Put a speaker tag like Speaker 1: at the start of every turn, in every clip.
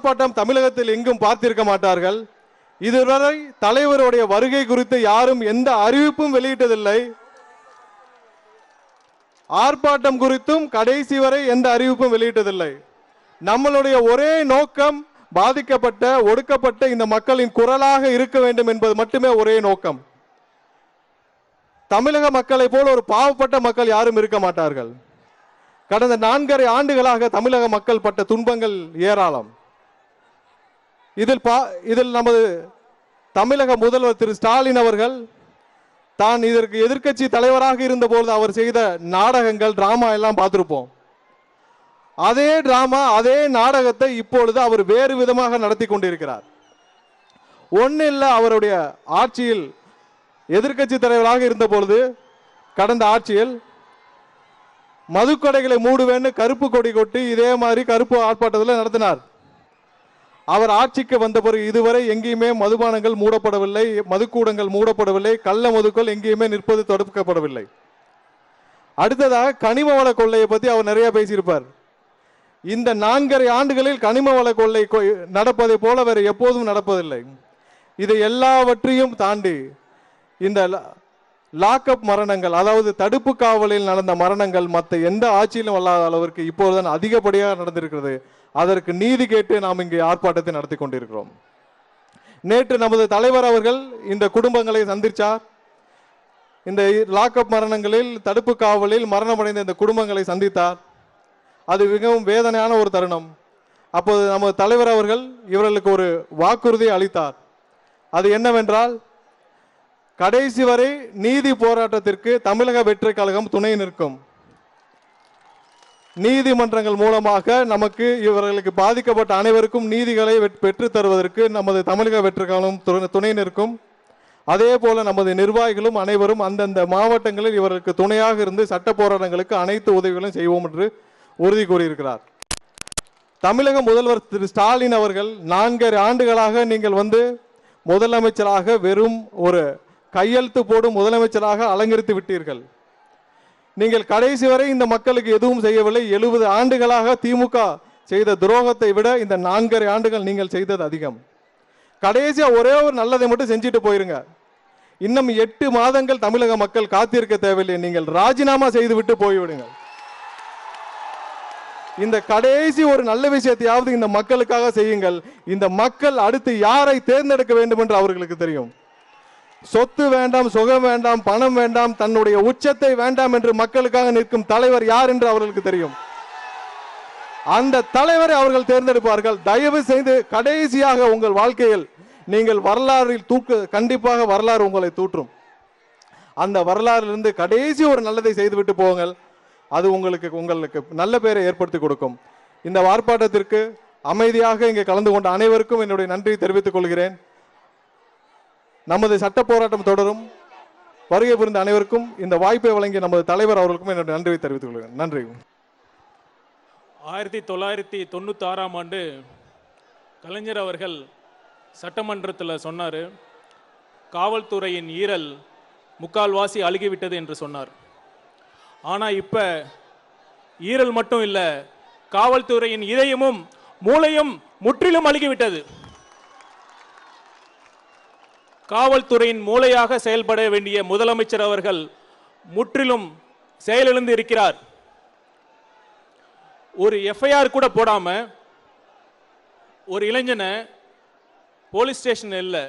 Speaker 1: ஆர்ப்பாட்டம் தமிழகத்தில் எங்கும் பார்த்திருக்க மாட்டார்கள். இதுவரை தலைவருடைய வருகை குறித்து யாரும் எந்த அறிவிப்பும் வெளியிட்டதில்லை. ஆர்ப்பாட்டம் குறித்தும் கடைசி வரை எந்த அறிவிப்பும் வெளியிட்டதில்லை. நம்மளுடைய ஒரே நோக்கம் பாதிக்கப்பட்ட ஒடுக்கப்பட்ட இந்த மக்களின் குரலாக இருக்க வேண்டும் என்பது மட்டுமே ஒரே நோக்கம். தமிழக மக்களை போல ஒரு பாவப்பட்ட மக்கள் யாரும் இருக்க மாட்டார்கள். கடந்த 4.5 ஆண்டுகளாக தமிழக மக்கள் பட்ட துன்பங்கள் ஏராளம். இதில் நமது தமிழக முதல்வர் திரு ஸ்டாலின் அவர்கள் தான் இதற்கு எதிர்க்கட்சி தலைவராக இருந்தபோது அவர் செய்த நாடகங்கள் டிராமா எல்லாம் பார்த்திருப்போம். அதே டிராமா அதே நாடகத்தை இப்பொழுது அவர் வேறு விதமாக நடத்தி கொண்டிருக்கிறார். ஒன்னும் இல்லை, அவருடைய ஆட்சியில் எதிர்க்கட்சி தலைவராக இருந்த பொழுது கடந்த ஆட்சியில் மதுக்கடைகளை மூடுவேன்னு கருப்பு கொடி கொட்டி இதே மாதிரி கருப்பு ஆர்ப்பாட்டத்தில் நடத்தினார். அவர் ஆட்சிக்கு வந்த பிறகு இதுவரை எங்கேயுமே மதுபானங்கள் மூடப்படவில்லை, மதுக்கூடங்கள் மூடப்படவில்லை, கள்ள மதுக்கள் எங்கேயுமே நிற்பது தடுக்கப்படவில்லை. அடுத்ததாக கனிம வள கொள்ளையை பற்றி அவர் நிறைய பேசியிருப்பார். இந்த 4.5 ஆண்டுகளில் கனிம வள கொள்ளை நடப்பதை போல வேறு எப்போதும் நடப்பதில்லை. இதை எல்லாவற்றையும் தாண்டி இந்த லாக்அப் மரணங்கள், அதாவது தடுப்பு காவலில் நடந்த மரணங்கள் மற்ற எந்த ஆட்சியிலும் அல்லாத அளவிற்கு இப்போதுதான் அதிகப்படியாக நடந்திருக்கிறது. அதற்கு நீதி கேட்டு நாம் இங்கே ஆர்ப்பாட்டத்தை நடத்தி கொண்டிருக்கிறோம். நேற்று நமது தலைவர் அவர்கள் இந்த குடும்பங்களை சந்தித்தார். இந்த லாக்அப் மரணங்களில் தடுப்பு காவலில் மரணமடைந்த இந்த குடும்பங்களை சந்தித்தார். அது மிகவும் வேதனையான ஒரு தருணம். அப்போது நமது தலைவர் அவர்கள் இவர்களுக்கு ஒரு வாக்குறுதி அளித்தார். அது என்னவென்றால், கடைசி வரை நீதி போராட்டத்திற்கு தமிழக வெற்றி கழகம் துணை நிற்கும். நீதிமன்றங்கள் மூலமாக நமக்கு இவர்களுக்கு பாதிக்கப்பட்ட அனைவருக்கும் நீதிகளை பெற்று தருவதற்கு நமது தமிழக வெற்றி கழகம் துணை நிற்கும். அதே போல நமது நிர்வாகிகளும் அனைவரும் அந்தந்த மாவட்டங்களில் இவர்களுக்கு துணையாக இருந்து சட்ட போராட்டங்களுக்கு அனைத்து உதவிகளும் செய்வோம் என்று உறுதி கூறியிருக்கிறார். தமிழக முதல்வர் திரு ஸ்டாலின் அவர்கள் 4.5 ஆண்டுகளாக நீங்கள் வந்து முதலமைச்சராக வெறும் ஒரு கையெழுத்து போடும் முதலமைச்சராக அலங்கரித்து விட்டீர்கள். நீங்கள் கடைசி வரை இந்த மக்களுக்கு எதுவும் செய்யவில்லை. 70 ஆண்டுகளாக திமுக செய்த துரோகத்தை விட இந்த 4.5 ஆண்டுகள் நீங்கள் செய்தது அதிகம். கடைசியா ஒரே ஒரு நல்லதை மட்டும் செஞ்சுட்டு போயிருங்க. இன்னும் 8 மாதங்கள் தமிழக மக்கள் காத்திருக்க தேவையில்லை. நீங்கள் ராஜினாமா செய்து விட்டு போய்விடுங்கள். இந்த கடைசி ஒரு நல்ல விஷயத்தையாவது இந்த மக்களுக்காக செய்யுங்கள். இந்த மக்கள் அடுத்து யாரை தேர்ந்தெடுக்க வேண்டும் என்று அவர்களுக்கு தெரியும். சொத்து வேண்டாம், சுகம் வேண்டாம், பணம் வேண்டாம், தன்னுடைய உச்சத்தை வேண்டாம் என்று மக்களுக்காக நிற்கும் தலைவர் யார் என்று அவர்களுக்கு தெரியும். அந்த தலைவரை அவர்கள் தேர்ந்தெடுப்பார்கள். தயவு செய்து கடைசியாக உங்கள் வாழ்க்கையில் நீங்கள் வரலாறில் கண்டிப்பாக வரலாறு உங்களை தூற்றும். அந்த வரலாறிலிருந்து கடைசி ஒரு நல்லதை செய்துவிட்டு போங்கள். அது உங்களுக்கு நல்ல பெயரை ஏற்படுத்தி கொடுக்கும். இந்த ஆர்ப்பாட்டத்திற்கு அமைதியாக இங்கே கலந்து கொண்ட அனைவருக்கும் என்னுடைய நன்றியை தெரிவித்துக் கொள்கிறேன். நமது சட்ட போராட்டம் தொடரும். வருகை புரிந்த அனைவருக்கும் இந்த வாய்ப்பை வழங்கிய நமது தலைவர் அவர்களுக்கும் என்னுடைய நன்றியை தெரிவித்துக் கொள்கிறேன். நன்றி.
Speaker 2: 1996ஆம் ஆண்டு கலைஞர் அவர்கள் சட்டமன்றத்தில் சொன்னார், காவல்துறையின் ஈரல் முக்கால்வாசி அழுகிவிட்டது என்று சொன்னார். ஆனால் இப்போ ஈரல் மட்டும் இல்லை, காவல்துறையின் இதயமும் மூளையும் முற்றிலும் அழுகிவிட்டது. காவல்துறையின் மூளையாக செயல்பட வேண்டிய முதலமைச்சர் அவர்கள் முற்றிலும் செயலிழந்து இருக்கிறார். ஒரு எஃப்ஐஆர் கூட போடாம ஒரு இளைஞனை போலீஸ் ஸ்டேஷன் இல்லை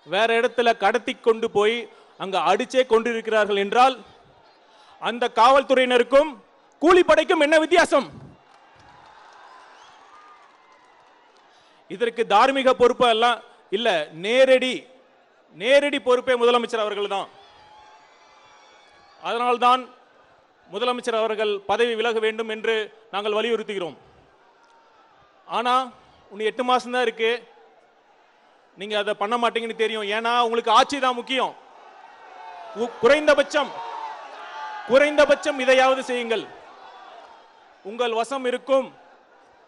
Speaker 2: வேற இடத்துல கடத்தி கொண்டு போய் அங்க அடிச்சே கொண்டிருக்கிறார்கள் என்றால் அந்த காவல்துறையினருக்கும் கூலிப்படைக்கும் என்ன வித்தியாசம்? இதற்கு தார்மீக பொறுப்பு எல்லாம் இல்ல, நேரடி பொறுப்பே முதலமைச்சர் அவர்கள் தான். அதனால்தான் முதலமைச்சர் அவர்கள் பதவி விலக வேண்டும் என்று நாங்கள் வலியுறுத்துகிறோம். ஆனா இன்னும் 8 மாசம் தான் இருக்கு. நீங்க அதை பண்ண மாட்டீங்கன்னு தெரியும். ஏன்னா உங்களுக்கு ஆட்சி தான் முக்கியம். குறைந்தபட்சம் இதையாவது செய்யுங்கள். உங்கள் வசம் இருக்கும்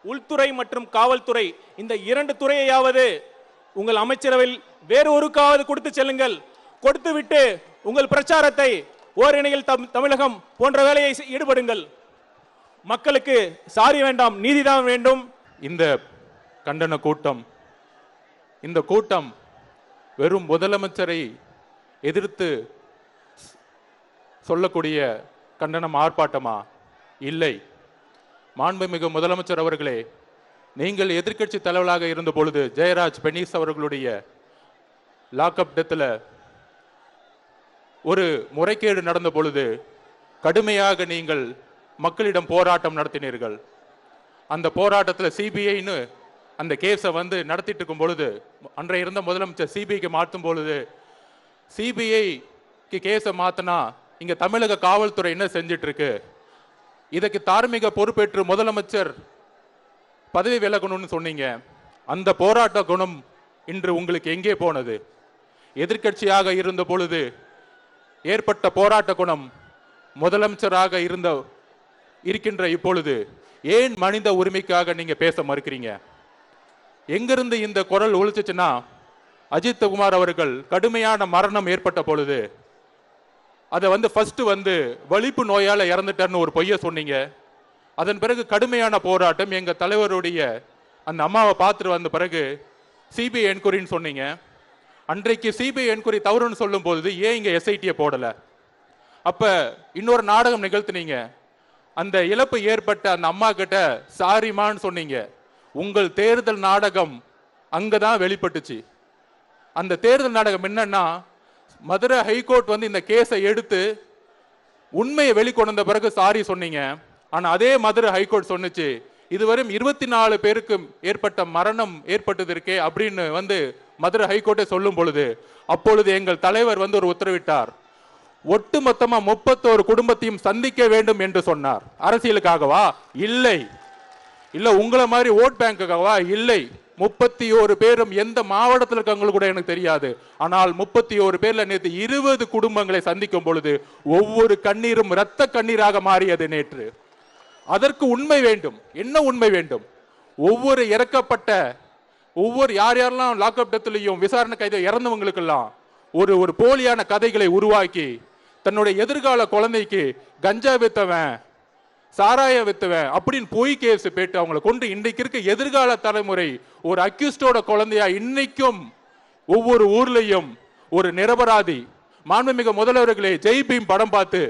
Speaker 2: உள்துறை மற்றும் காவல்துறை, இந்த 2 துறையையாவது உங்கள் அமைச்சரவையில் வேறு ஒருக்காவது கொடுத்து செல்லுங்கள். கொடுத்து விட்டு உங்கள் பிரச்சாரத்தை ஓரிணையில் தமிழகம் போன்ற வேலையை ஈடுபடுங்கள். மக்களுக்கு சாரி வேண்டாம், நீதிதான் வேண்டும்.
Speaker 3: இந்த கண்டன கூட்டம். இந்த கூட்டம் வெறும் முதலமைச்சரை எதிர்த்து சொல்லக்கூடிய கண்டனம் ஆர்ப்பாட்டமா? இல்லை. மாண்புமிகு முதலமைச்சர் அவர்களே, நீங்கள் எதிர்க்கட்சி தலைவராக இருந்த பொழுது ஜெயராஜ் பெனீஸ் அவர்களுடைய லாக்அப் டெத்தில் ஒரு முறைகேடு நடந்த பொழுது கடுமையாக நீங்கள் மக்களிடம் போராட்டம் நடத்தினீர்கள். அந்த போராட்டத்தில் சிபிஐன்னு அந்த கேஸை நடத்திட்டு இருக்கும் பொழுது, அன்றைய இருந்த முதலமைச்சர் சிபிஐக்கு மாற்றும் பொழுது, சிபிஐக்கு கேஸை மாத்தினா இங்க தமிழக காவல்துறை என்ன செஞ்சிட்டு இருக்கு, இதற்கு தார்மீக பொறுப்பேற்று முதலமைச்சர் பதவி விலகணும்னு சொன்னீங்க. அந்த போராட்ட குணம் இன்று உங்களுக்கு எங்கே போனது? எதிர்க்கட்சியாக இருந்த பொழுது ஏற்பட்ட போராட்ட குணம் முதலமைச்சராக இருக்கின்ற இப்பொழுது ஏன் மனித உரிமைக்காக நீங்க பேச மறுக்கிறீங்க? எங்கிருந்து இந்த குரல் ஒழிச்சுச்சுன்னா, அஜித் குமார் அவர்கள் கடுமையான மரணம் ஏற்பட்ட பொழுது அதை ஃபர்ஸ்ட் வலிப்பு நோயால இறந்துட்டார்னு ஒரு பொய்ய சொன்னீங்க. அதன் பிறகு கடுமையான போராட்டம், எங்க தலைவருடைய அந்த அம்மாவை பார்த்துட்டு வந்த பிறகு சிபிஐ என்கொயரின்னு சொன்னீங்க. அன்றைக்கு சிபிஐ என்கொயரி தவறுன்னு சொல்லும் போது ஏன் இங்க எஸ்ஐடியை போடல? அப்ப இன்னொரு நாடகம் நிகழ்த்தினீங்க. அந்த இழப்பு ஏற்பட்ட அந்த அம்மா கிட்ட சாரிமான்னு சொன்னீங்க. உங்கள் தேர்தல் நாடகம் அங்கதான் வெளிப்பட்டுச்சு. அந்த தேர்தல் நாடகம் என்னன்னா, மதுரை ஹைகோர்ட் இந்த கேஸை எடுத்து உண்மையை வெளிக்கொண்ட பிறகு சாரி சொன்னீங்க. ஆனா அதே மதுரை ஹைகோர்ட் சொன்னுச்சு, இதுவரை 24 பேருக்கு ஏற்பட்ட மரணம் ஏற்பட்டது இருக்கே அப்படின்னு மதுரை ஹைகோர்ட்டை சொல்லும் பொழுது, அப்பொழுது எங்கள் தலைவர் ஒரு உத்தரவிட்டார். ஒட்டுமொத்தமா 31 குடும்பத்தையும் சந்திக்க வேண்டும் என்று சொன்னார். அரசியலுக்காகவா? இல்லை. இல்ல உங்களை மாதிரி ஓட் பேங்குக்காகவா? இல்லை. 31 பேரும் எந்த மாவட்டத்தில் இருக்காங்க கூட எனக்கு தெரியாது. ஆனால் 31 பேர்ல நேற்று 20 குடும்பங்களை சந்திக்கும் பொழுது ஒவ்வொரு கண்ணீரும் இரத்த கண்ணீராக மாறியது நேற்று. அதற்கு உண்மை வேண்டும். என்ன உண்மை வேண்டும்? ஒவ்வொரு இறக்கப்பட்ட யார் யாரெல்லாம் லாக்அப் டெத்லையும் விசாரணை கைது இறந்தவங்களுக்கெல்லாம் ஒரு போலியான கதைகளை உருவாக்கி தன்னுடைய எதிர்கால குழந்தைக்கு கஞ்சா வித்தவன், சாராய வித்தவன் அப்படின்னு பொய் கேஸ் போட்டு அவங்களை கொண்டு இன்றைக்கு இருக்க எதிர்கால தலைமுறை ஒரு அக்யூஸ்டோட குழந்தையா இன்னைக்கும் ஒவ்வொரு ஊர்லயும் ஒரு நிரபராதி. மாண்புமிகு முதல்வர்களே, ஜெய் பீம் படம் பார்த்து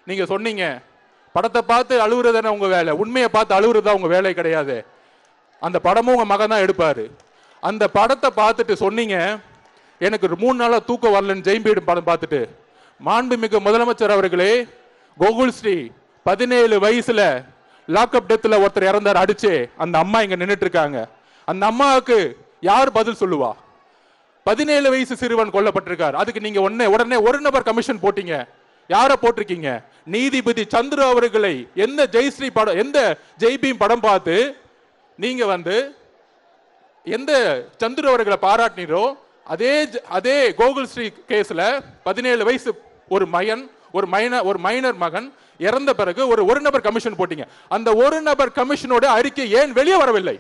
Speaker 3: நீங்க சொன்னீங்க, படத்தை பார்த்து அழுகுறதானே உங்க வேலை, உண்மையை பார்த்து அழுகுறதா உங்க வேலை கிடையாது. அந்த படமும் உங்க மகன் தான் எடுப்பாரு. அந்த படத்தை பார்த்துட்டு சொன்னீங்க, எனக்கு 3 நாளா தூக்கம் வரலன்னு ஜெய் பீம் படம் பார்த்துட்டு. மாண்புமிகு முதலமைச்சர் அவர்களே, கோகுல் ஸ்ரீ 17 வயசுல லாக்அப் டெத்ல ஒருத்தர் இறந்தார் அடிச்சு. அந்த அம்மா இங்க நின்றுட்டு இருக்காங்க. அந்த அம்மாவுக்கு யார் பதில் சொல்லுவா? 17 வயசு சிறுவன் கொல்லப்பட்டிருக்கார். அதுக்கு நீங்க உடனே ஒரு நபர் கமிஷன் போட்டீங்க. யார போட்டிருக்கீங்க? நீதிபதி சந்துரு அவர்களை எந்த ஜெயஸ்ரீ படம், எந்த ஜெய்பீம் படம் பார்த்து நீங்க எந்த சந்துரு அவர்களை பாராட்டினீரோ அதே கோகுல் ஸ்ரீ கேஸ்ல 17 வயசு ஒரு மைனர் மகன் இறந்த பிறகு ஒரு நபர் கமிஷன் போட்டீங்க. அந்த ஒரு நபர் கமிஷனோட அறிக்கை ஏன் வெளியே வரவில்லை?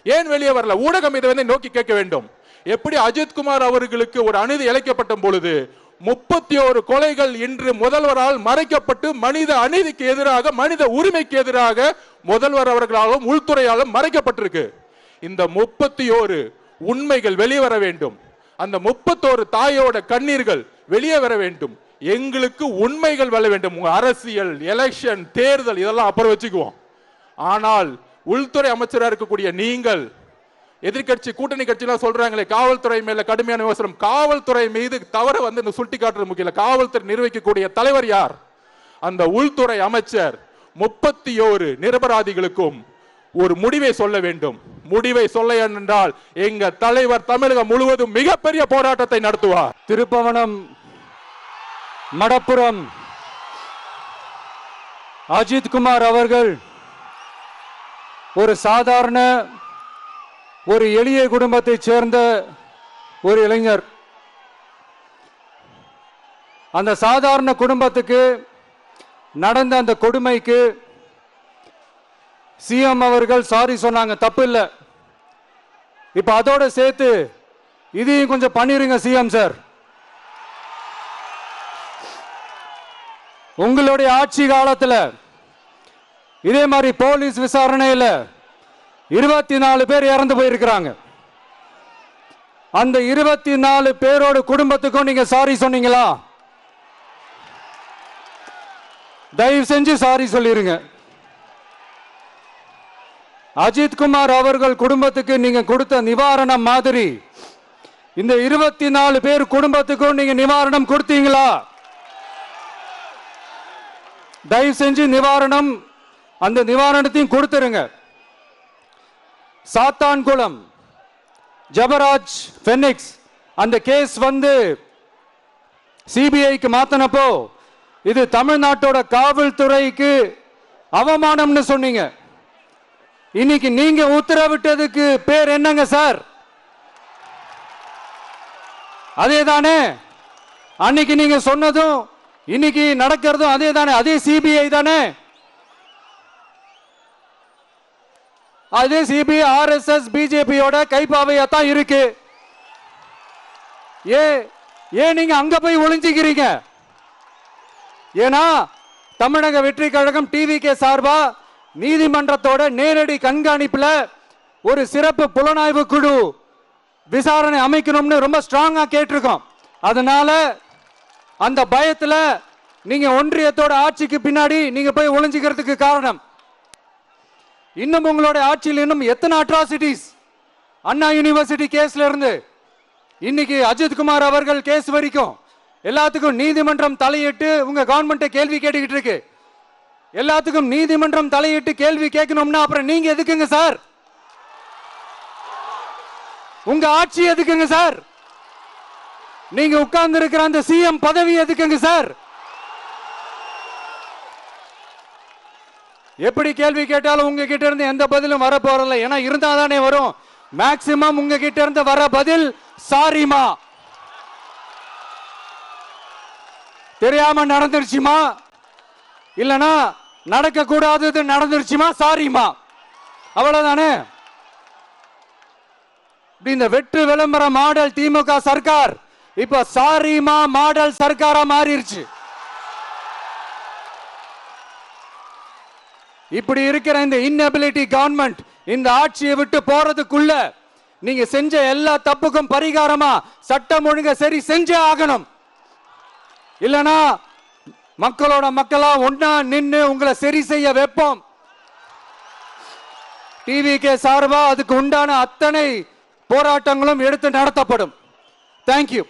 Speaker 3: ஏன் வெளியே வரல? ஊடகம் இதை நோக்கி கேட்க வேண்டும். எப்படி அஜித் குமார் அவர்களுக்கு ஒரு அநீதி இழைக்கப்பட்ட பொழுது 31 கொலைகள் இன்று முதல்வரால் மறைக்கப்பட்டு மனித அநீதிக்கு எதிராக, மனித உரிமைக்கு எதிராக முதல்வர் அவர்களாலும் உள்துறையாலும் மறைக்கப்பட்டிருக்கு. இந்த 31 உண்மைகள் வெளியே வர வேண்டும். அந்த 31 தாயோட கண்ணீர்கள் வெளியே வர வேண்டும். எங்களுக்கு உண்மைகள் வர வேண்டும். உங்க அரசியல், எலெக்ஷன், தேர்தல் இதெல்லாம் அப்புறம் வச்சுக்குவோம். ஆனால் உள்துறை அமைச்சராக இருக்கக்கூடிய நீங்கள், எதிர்கட்சி கூட்டணி கட்சியெல்லாம் சொல்றாங்களே காவல்துறை மேல கடுமையான விமர்சனம். காவல்துறை மீது தவற சுட்டி காட்டுறது முக்கியம். காவல்துறை நிர்வகிக்கக்கூடிய தலைவர் யார்? அந்த உள்துறை அமைச்சர் 31 நிரபராதிகளுக்கும் ஒரு முடிவை சொல்ல வேண்டும். முடிவை சொல்ல என்றால் எங்க தலைவர் தமிழகம் முழுவதும் மிகப்பெரிய போராட்டத்தை நடத்துவார்.
Speaker 4: திருப்பவனம், மடப்புறம் அஜித் குமார் அவர்கள் ஒரு சாதாரண ஒரு எளிய குடும்பத்தைச் சேர்ந்த ஒரு இளைஞர். அந்த சாதாரண குடும்பத்துக்கு நடந்த அந்த கொடுமைக்கு சிஎம் அவர்கள் சாரி சொன்னாங்க, தப்பு இல்லை. இப்ப அதோட சேர்த்து இதையும் கொஞ்சம் பண்ணிருங்க சிஎம் சார். உங்களுடைய ஆட்சி காலத்தில் இதே மாதிரி போலீஸ் விசாரணையில் 24 பேர் இறந்து போயிருக்கிறாங்க. அந்த 24 பேரோட குடும்பத்துக்கும் நீங்க சாரி சொன்னீங்களா? தயவு செஞ்சு சாரி சொல்லிருங்க. அஜித் குமார் அவர்கள் குடும்பத்துக்கு நீங்க கொடுத்த நிவாரணம் மாதிரி இந்த 24 பேர் குடும்பத்துக்கும் நீங்க நிவாரணம் கொடுத்தீங்களா? தயவு செஞ்சு நிவாரணம், அந்த நிவாரணத்தையும் கொடுத்துருங்க. சாத்தான்குளம் ஜபராஜ் ஃபெனிக்ஸ் அந்த கேஸ் வந்து சிபிஐக்கு மாத்தினப்போ இது தமிழ்நாட்டோட காவல்துறைக்கு அவமானம்னு சொன்னீங்க. இன்னைக்கு நீங்க உத்தரவிட்டதுக்கு பேர் என்னங்க சார்? அதே தானே அன்னைக்கு நீங்க சொன்னதும் இன்னைக்கு நடக்கிறதும் அதே தானே? அதே சிபிஐ தானே? அதே சிபிஐ ஆர்எஸ்எஸ் பிஜேபியோட கைப்பாவையா தான் இருக்கு. ஏன் நீங்க அங்க போய் ஒளிஞ்சிக்கிறீங்க? ஏன்னா தமிழக வெற்றி கழகம் டிவிகே சார்பா நீதிமன்றத்தோட நேரடி கண்காணிப்புல ஒரு சிறப்பு புலனாய்வு குழு விசாரணை அமைக்கணும்னு ரொம்ப ஸ்ட்ராங்கா கேட்டிருக்கோம். அதனால அந்த பயத்துல நீங்க ஒன்றியத்தோட ஆட்சிக்கு பின்னாடி நீங்க போய் ஒளிஞ்சிக்கிறதுக்கு காரணம். இன்னும் உங்களோட ஆட்சியில் இன்னும் எத்தனை அட்ராசிட்டிஸ், அண்ணா யூனிவர்சிட்டி கேஸ்ல இருந்து இன்னைக்கு அஜித் குமார் அவர்கள் கேஸ் வரைக்கும் எல்லாத்துக்கும் நீதிமன்றம் தலையிட்டு உங்க கவர்மெண்ட் கேள்வி கேட்டுக்கிட்டு இருக்கு. எல்லாத்துக்கும் நீதிமன்றம் தலையிட்டு கேள்வி கேட்கணும்னா அப்புறம் நீங்க எதுக்குங்க சார்? உங்க ஆட்சி எதுக்குங்க சார்? நீங்க உட்கார்ந்து இருக்கிற அந்த சிஎம் பதவி எதுக்குங்க சார்? எப்படி கேள்வி கேட்டாலும் உங்ககிட்ட இருந்து எந்த பதிலும் வர போறதில்ல. ஏன்னா இருந்தா தானே வரும். மேக்சிமம் உங்ககிட்ட இருந்து வர பதில் சாரிமா, தெரியாம நடந்துருச்சுமா, இல்லனா நடக்க கூடாதது நடந்துருச்சுமா, சாரிமா, அவ்வளவுதானே. இந்த வெற்று விளம்பர மாடல் திமுக சர்க்கார் இப்ப சாரிமா மாடல் சர்க்காரா மாறிடுச்சு. இப்படி இருக்கிற இந்த இன்எபிலிட்டி கவர்மெண்ட் இந்த ஆட்சியை விட்டு போறதுக்குள்ள நீங்க செஞ்ச எல்லா தப்புக்கும் பரிகாரமா சட்டம் ஒழுங்க சரி செஞ்சே ஆகணும். இல்லனா மக்களோட மக்களா ஒன்னா நின்னு உங்களை சரி செய்ய வைப்போம். டிவிகே சார்பா அதுக்கு உண்டான அத்தனை போராட்டங்களும் எடுத்து நடத்தப்படும். தேங்க்யூ.